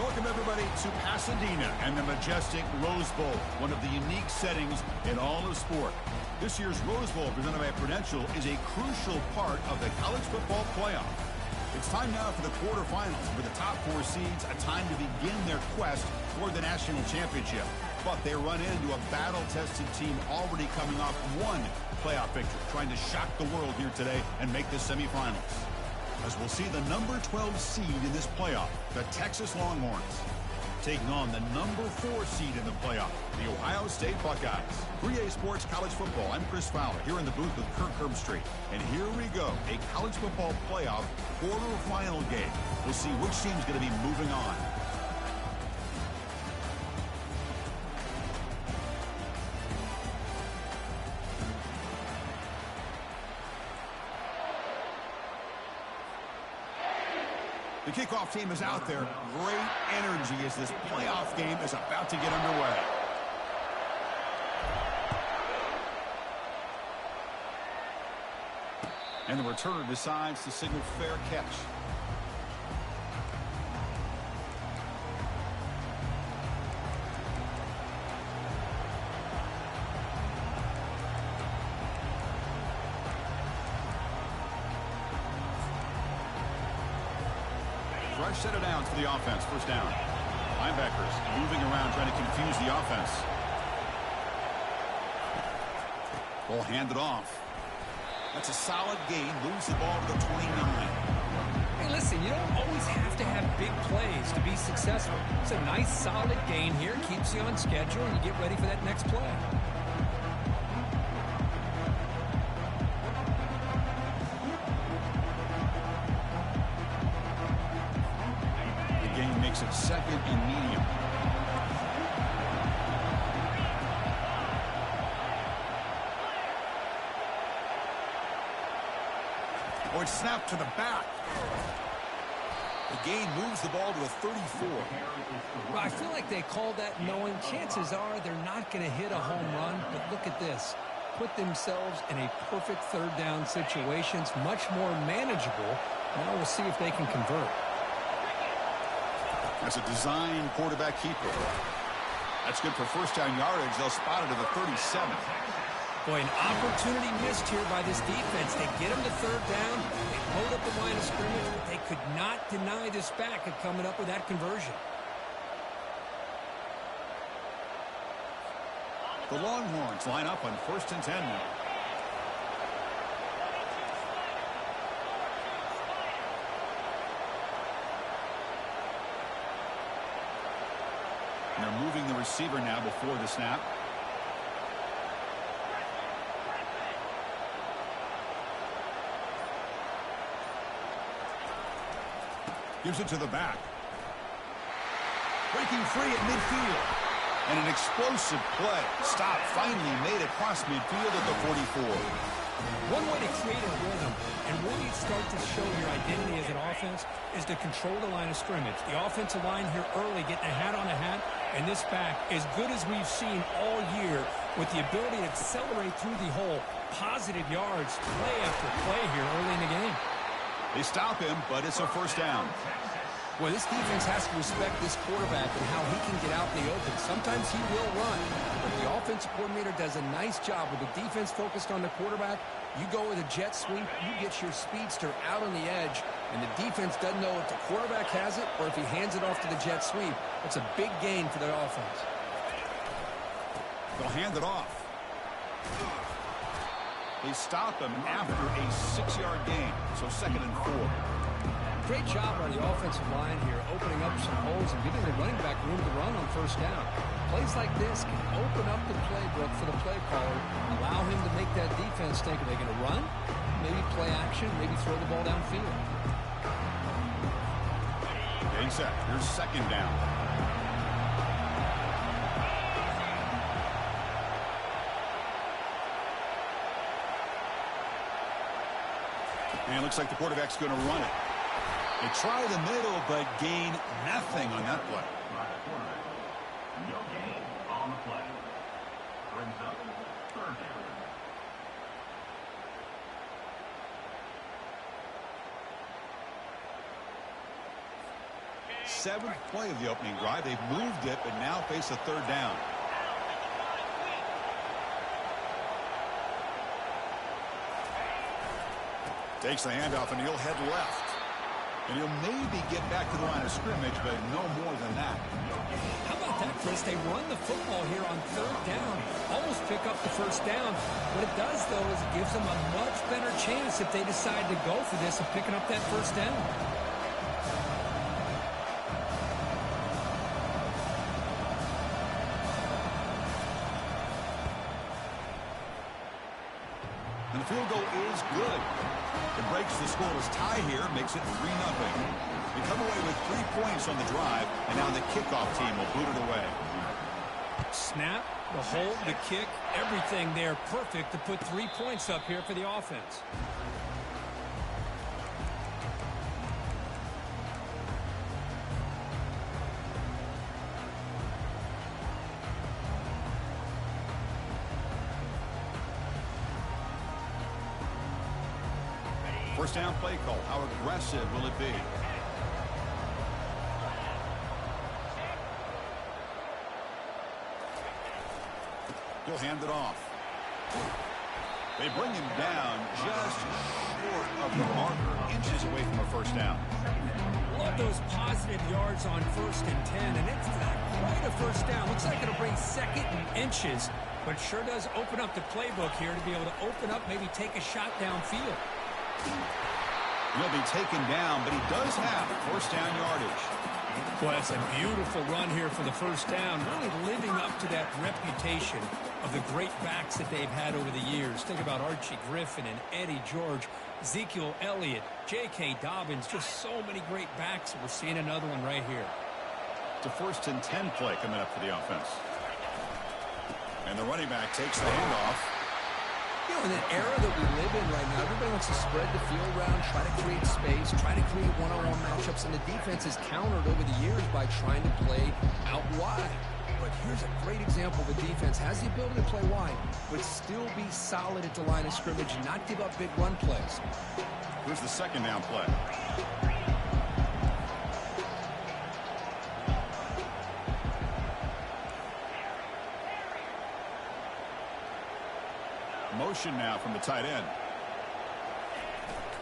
Welcome, everybody, to Pasadena and the majestic Rose Bowl, one of the unique settings in all of sport. This year's Rose Bowl, presented by Prudential, is a crucial part of the college football playoff. It's time now for the quarterfinals, for the top 4 seeds, a time to begin their quest toward the national championship. But they run into a battle-tested team already coming off one playoff victory, trying to shock the world here today and make the semifinals. As we'll see the number 12 seed in this playoff, the Texas Longhorns, taking on the number 4 seed in the playoff, the Ohio State Buckeyes. 3A Sports College Football. I'm Chris Fowler here in the booth with Kirk Herbstreit. And here we go, a college football playoff quarterfinal game. We'll see which team's going to be moving on. The kickoff team is out there. Great energy as this playoff game is about to get underway. And the returner decides to signal fair catch. Fresh set of downs for the offense. First down. Linebackers moving around trying to confuse the offense. Ball handed off. That's a solid gain. Moves the ball to the 29. Hey, listen, you don't always have to have big plays to be successful. It's a nice, solid gain here. Keeps you on schedule, and you get ready for that next play. Makes it second and medium. Oh, it's snapped to the back. The gain moves the ball to a 34. Well, I feel like they called that knowing chances are they're not going to hit a home run, but look at this. Put themselves in a perfect third down situation. It's much more manageable. Now we'll see if they can convert. That's a design quarterback keeper. That's good for first down yardage. They'll spot it at the 37. Boy, an opportunity missed here by this defense. They get them to third down. They load up the line of scrimmage, but they could not deny this back of coming up with that conversion. The Longhorns line up on 1st and 10 now. And they're moving the receiver now before the snap. Gives it to the back. Breaking free at midfield. And an explosive play. Stop finally made across midfield at the 44. One way to create a rhythm and really start to show your identity as an offense is to control the line of scrimmage. The offensive line here early getting a hat on a hat, and this back as good as we've seen all year with the ability to accelerate through the hole. Positive yards, play after play here early in the game. They stop him, but it's a first down. Well, this defense has to respect this quarterback and how he can get out in the open. Sometimes he will run, but the offensive coordinator does a nice job with the defense focused on the quarterback. You go with a jet sweep, you get your speedster out on the edge, and the defense doesn't know if the quarterback has it or if he hands it off to the jet sweep. That's a big gain for their offense. They'll hand it off. They stop him after a 6-yard gain, so 2nd and 4. Great job on the offensive line here, opening up some holes and giving the running back room to run on first down. Plays like this can open up the playbook for the play caller, allow him to make that defense think, are they going to run? Maybe play action, maybe throw the ball downfield. Getting set. Here's 2nd down. And it looks like the quarterback's going to run it. They try the middle, but gain nothing on that play. No gain on the play. Brings up 3rd down. 7th play of the opening drive. They've moved it, but now face a 3rd down. Takes the handoff, and he'll head left. And he'll maybe get back to the line of scrimmage, but no more than that. How about that, Chris? They run the football here on 3rd down, almost pick up the 1st down. What it does, though, is it gives them a much better chance if they decide to go for this of picking up that 1st down. And the field goal is good. It breaks the scoreless tie here, makes it 3-0. They come away with 3 points on the drive, and now the kickoff team will boot it away. Snap, the hold, the kick, everything there perfect to put 3 points up here for the offense. First down play call. How aggressive will it be? He'll hand it off. They bring him down just short of the marker, inches away from a 1st down. Love those positive yards on 1st and 10, and it's not quite a 1st down. Looks like it'll bring 2nd and inches, but sure does open up the playbook here to be able to open up, maybe take a shot downfield. He'll be taken down, but he does have 1st down yardage. Well, that's a beautiful run here for the 1st down, really living up to that reputation of the great backs that they've had over the years. Think about Archie Griffin and Eddie George, Ezekiel Elliott, J.K. Dobbins, just so many great backs. We're seeing another one right here. It's a 1st and 10 play coming up for the offense. And the running back takes the handoff. You know, in the era that we live in right now, everybody wants to spread the field around, try to create space, try to create one-on-one matchups, and the defense has countered over the years by trying to play out wide. But here's a great example of a defense has the ability to play wide, but still be solid at the line of scrimmage and not give up big run plays. Here's the 2nd down play. Motion now from the tight end.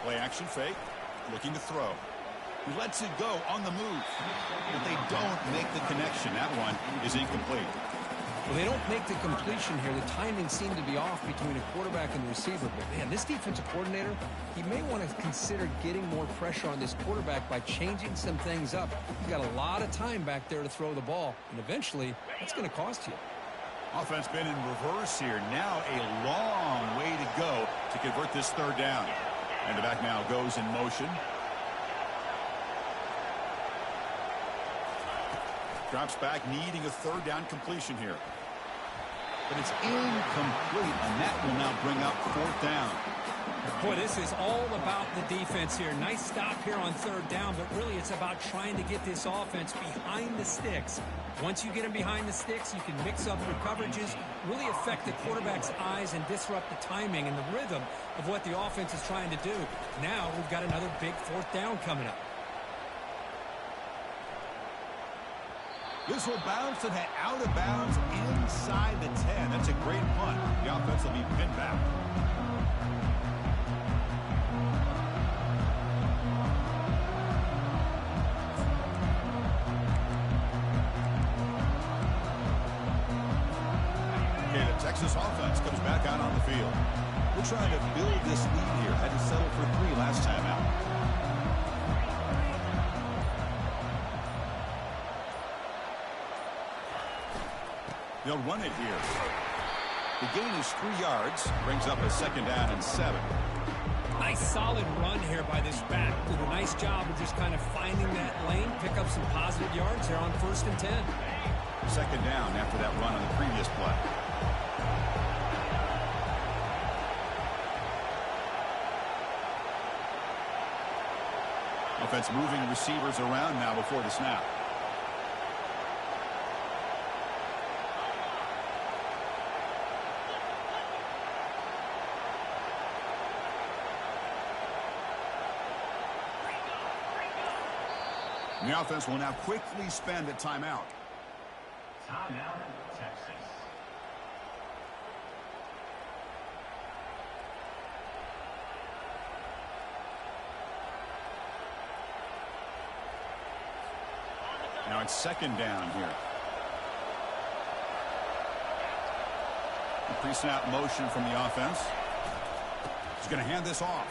Play action fake, looking to throw. He lets it go on the move, but they don't make the connection. That one is incomplete. Well, they don't make the completion here. The timing seemed to be off between a quarterback and the receiver. But, man, this defensive coordinator, he may want to consider getting more pressure on this quarterback by changing some things up. You've got a lot of time back there to throw the ball, and eventually that's going to cost you. Offense been in reverse here. Now a long way to go to convert this 3rd down. And the back now goes in motion. Drops back, needing a 3rd down completion here. But it's incomplete, and that will now bring up 4th down. Boy, this is all about the defense here. Nice stop here on 3rd down, but really it's about trying to get this offense behind the sticks. Once you get them behind the sticks, you can mix up your coverages, really affect the quarterback's eyes and disrupt the timing and the rhythm of what the offense is trying to do. Now we've got another big 4th down coming up. This will bounce and head out of bounds inside the 10. That's a great punt. The offense will be pinned back. Okay, the Texas offense comes back out on the field. We're trying to build this lead here. Had to settle for 3 last time out. They'll run it here. The gain is 3 yards. Brings up a 2nd down and 7. Nice solid run here by this back. Did a nice job of just kind of finding that lane, pick up some positive yards here on 1st and 10. 2nd down after that run on the previous play. Offense moving receivers around now before the snap. And the offense will now quickly spend a timeout. Timeout, Texas. Now it's second down here. The pre-snap motion from the offense. He's going to hand this off.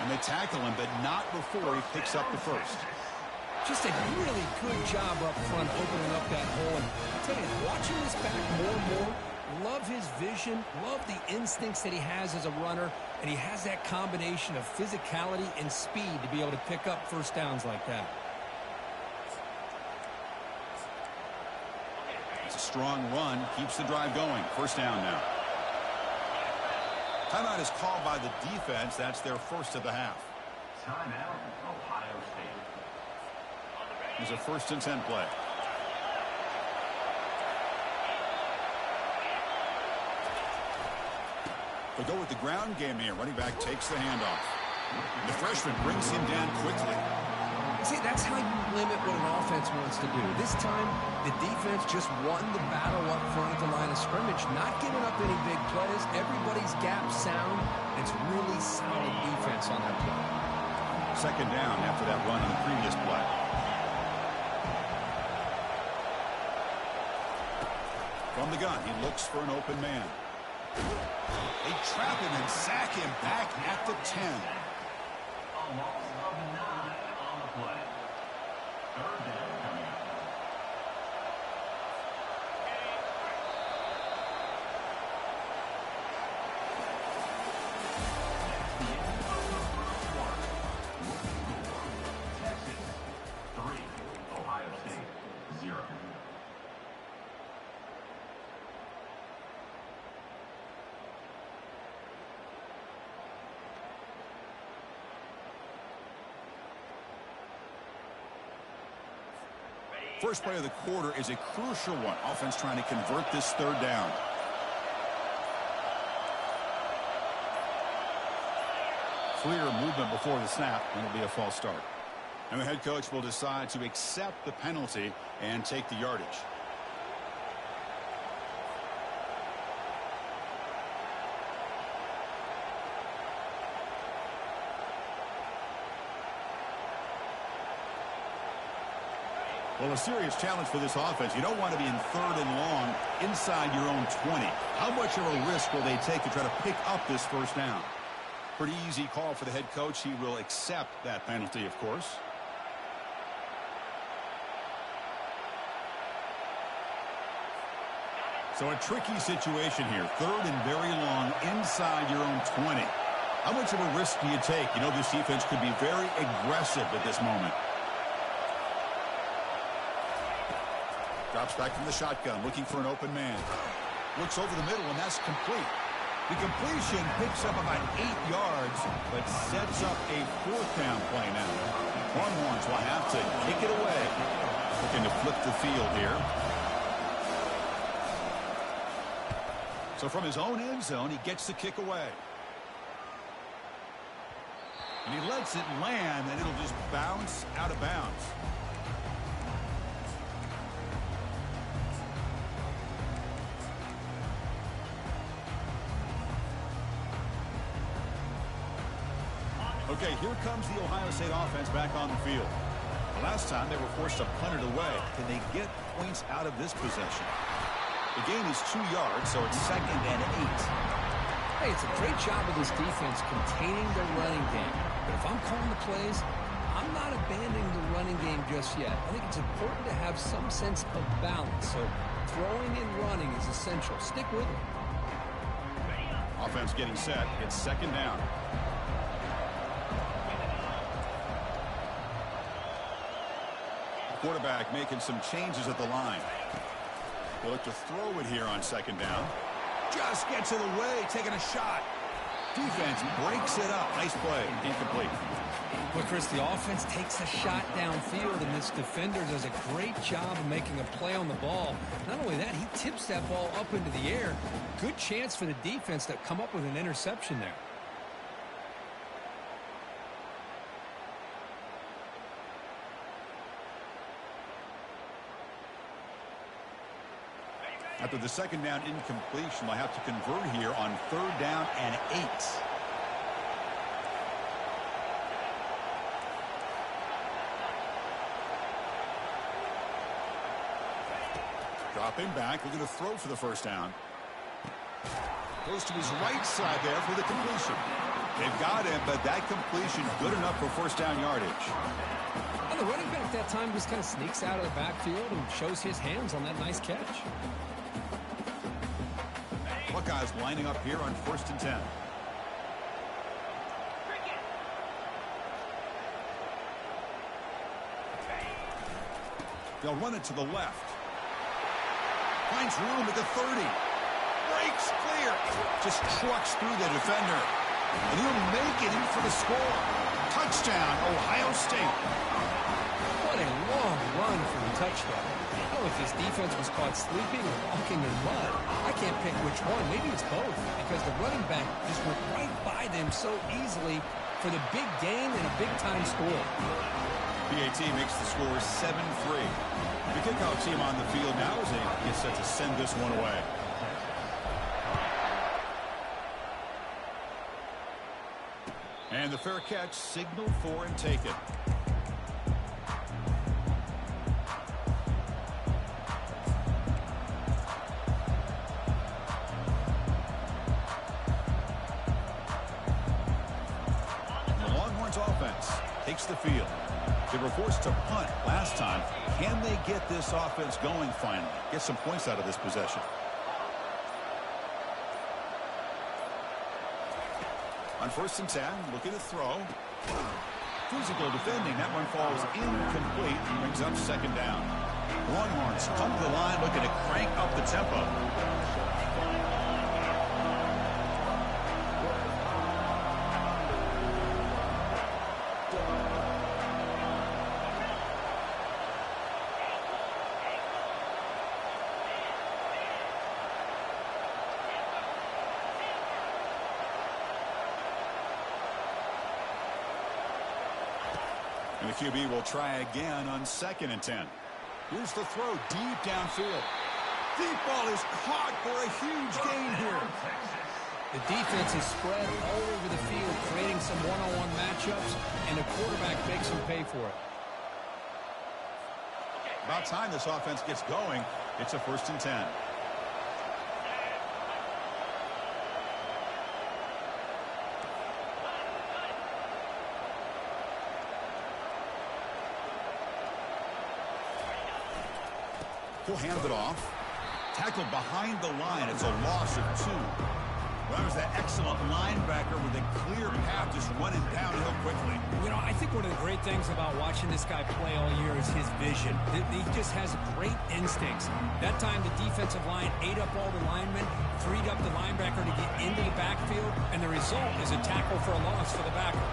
And they tackle him, but not before he picks up the first. Just a really good job up front opening up that hole. And I'll tell you, watching this back more and more, love his vision, love the instincts that he has as a runner, and he has that combination of physicality and speed to be able to pick up first downs like that. It's a strong run, keeps the drive going. First down now. Timeout is called by the defense. That's their first of the half. Timeout, Ohio State. There's a 1st and 10 play. They go with the ground game here. Running back takes the handoff. The freshman brings him down quickly. See, that's how you limit what an offense wants to do. This time, the defense just won the battle up front at the line of scrimmage, not giving up any big plays. Everybody's gap sound. It's really solid defense on that play. Second down after that run on the previous play. From the gun, he looks for an open man. They trap him and sack him back at the 10. A loss of 9 on the play. Third down coming up. Texas 3, Ohio State 0. First play of the quarter is a crucial one. Offense trying to convert this third down. Clear movement before the snap, and it'll be a false start. And the head coach will decide to accept the penalty and take the yardage. Well, a serious challenge for this offense. You don't want to be in 3rd and long inside your own 20. How much of a risk will they take to try to pick up this first down? Pretty easy call for the head coach. He will accept that penalty, of course. So a tricky situation here. 3rd and very long inside your own 20. How much of a risk do you take? You know, this defense could be very aggressive at this moment. Drops back from the shotgun, looking for an open man. Looks over the middle, and that's complete. The completion picks up about 8 yards, but sets up a 4th down play now. Longhorns will have to kick it away. Looking to flip the field here. So from his own end zone, he gets the kick away. And he lets it land, and it'll just bounce out of bounds. Okay, here comes the Ohio State offense back on the field. Last time they were forced to punt it away. Can they get points out of this possession? The gain is 2 yards, so it's 2nd and 8. Hey, it's a great job of this defense containing their running game. But if I'm calling the plays, I'm not abandoning the running game just yet. I think it's important to have some sense of balance. So throwing and running is essential. Stick with it. Offense getting set. It's 2nd down. Quarterback making some changes at the line. They'll look to throw it here on 2nd down. Just gets it away, taking a shot. Defense breaks it up. Nice play. Incomplete. But Chris, the offense takes a shot downfield, and this defender does a great job of making a play on the ball. Not only that, he tips that ball up into the air. Good chance for the defense to come up with an interception there. After the second down incompletion, they'll have to convert here on 3rd down and 8. Dropping back, looking to throw for the first down. Goes to his right side there for the completion. They've got him, but that completion good enough for first down yardage. And the running back that time just kind of sneaks out of the backfield and shows his hands on that nice catch. Buckeyes lining up here on 1st and 10. They'll run it to the left. Finds room at the 30. Breaks clear. Just trucks through the defender. And he'll make it in for the score. Touchdown, Ohio State. What a long run for the touchdown. I don't know if this defense was caught sleeping or walking in mud. I can't pick which one. Maybe it's both, because the running back just went right by them so easily for the big gain and a big-time score. PAT makes the score 7-3. The kickoff team on the field now as they get set to send this one away. And the fair catch signaled for and taken. The Longhorns offense takes the field. They were forced to punt last time. Can they get this offense going finally? Get some points out of this possession. On 1st and 10, looking to throw. Physical defending. That one falls incomplete. Brings up 2nd down. Longhorns come to the line looking to crank up the tempo. And the QB will try again on 2nd and 10. Here's the throw deep downfield. Deep ball is caught for a huge gain here. The defense is spread all over the field, creating some one-on-one matchups, and the quarterback makes them pay for it. About time this offense gets going. It's a 1st and 10. He'll hand it off. Tackled behind the line. It's a loss of 2. Well, that was that excellent linebacker with a clear path just running downhill quickly. You know, I think one of the great things about watching this guy play all year is his vision. He just has great instincts. That time the defensive line ate up all the linemen, freed up the linebacker to get into the backfield, and the result is a tackle for a loss for the backer.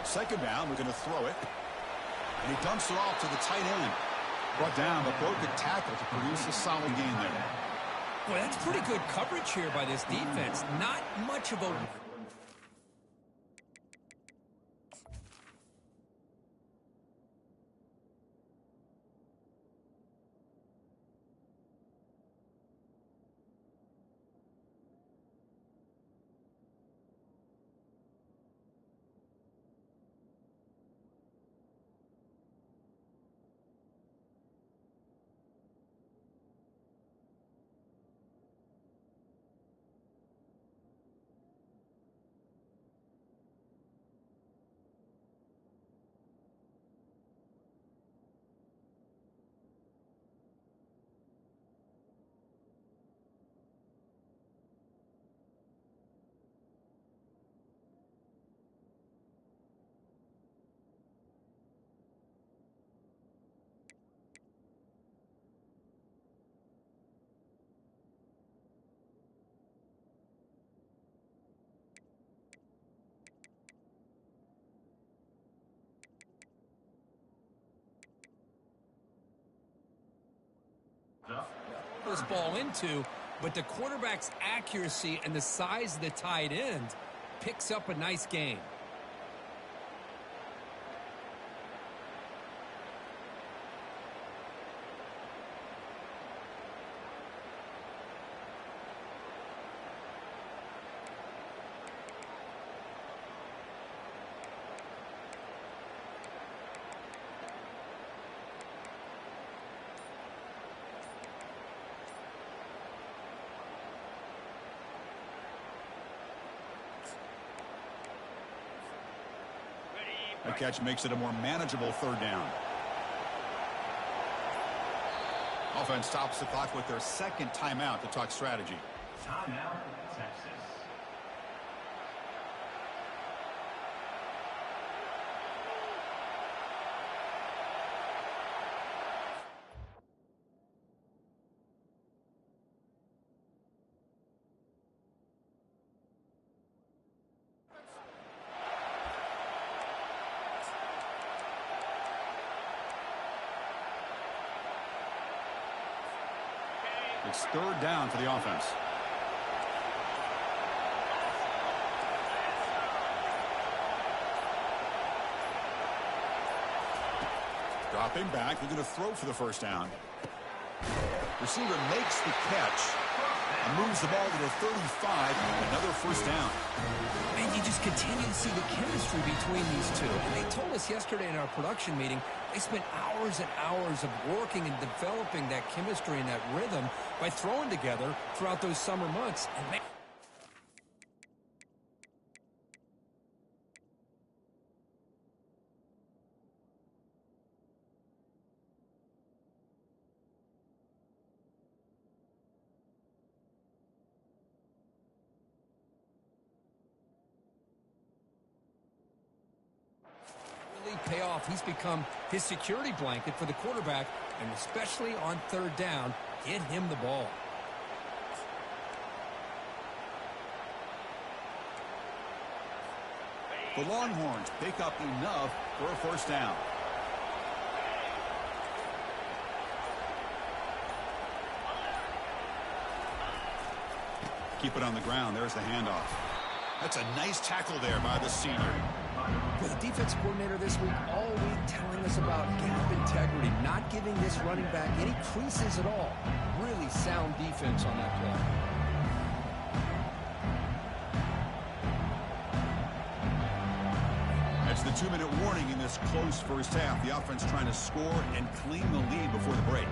Second down, we're going to throw it. And he dumps it off to the tight end. Brought down, but broke the tackle to produce a solid gain there. Boy, that's pretty good coverage here by this defense. Not much of a... This ball into, but the quarterback's accuracy and the size of the tight end picks up a nice gain. The catch makes it a more manageable third down. Offense stops the clock with their second timeout to talk strategy. Timeout, Texas. It's third down for the offense. Dropping back. They're going to throw for the first down. Receiver makes the catch and moves the ball to the 35. Another first down. And you just continue to see the chemistry between these two. And they told us yesterday in our production meeting, they spent hours and hours of working and developing that chemistry and that rhythm by throwing together throughout those summer months. And man, pay off. He's become his security blanket for the quarterback, and especially on third down, get him the ball. The Longhorns pick up enough for a first down. Keep it on the ground. There's the handoff. That's a nice tackle there by the senior. The defensive coordinator this week all week telling us about gap integrity, not giving this running back any creases at all. Really sound defense on that play. That's the 2-minute warning in this close first half. The offense trying to score and clean the lead before the break.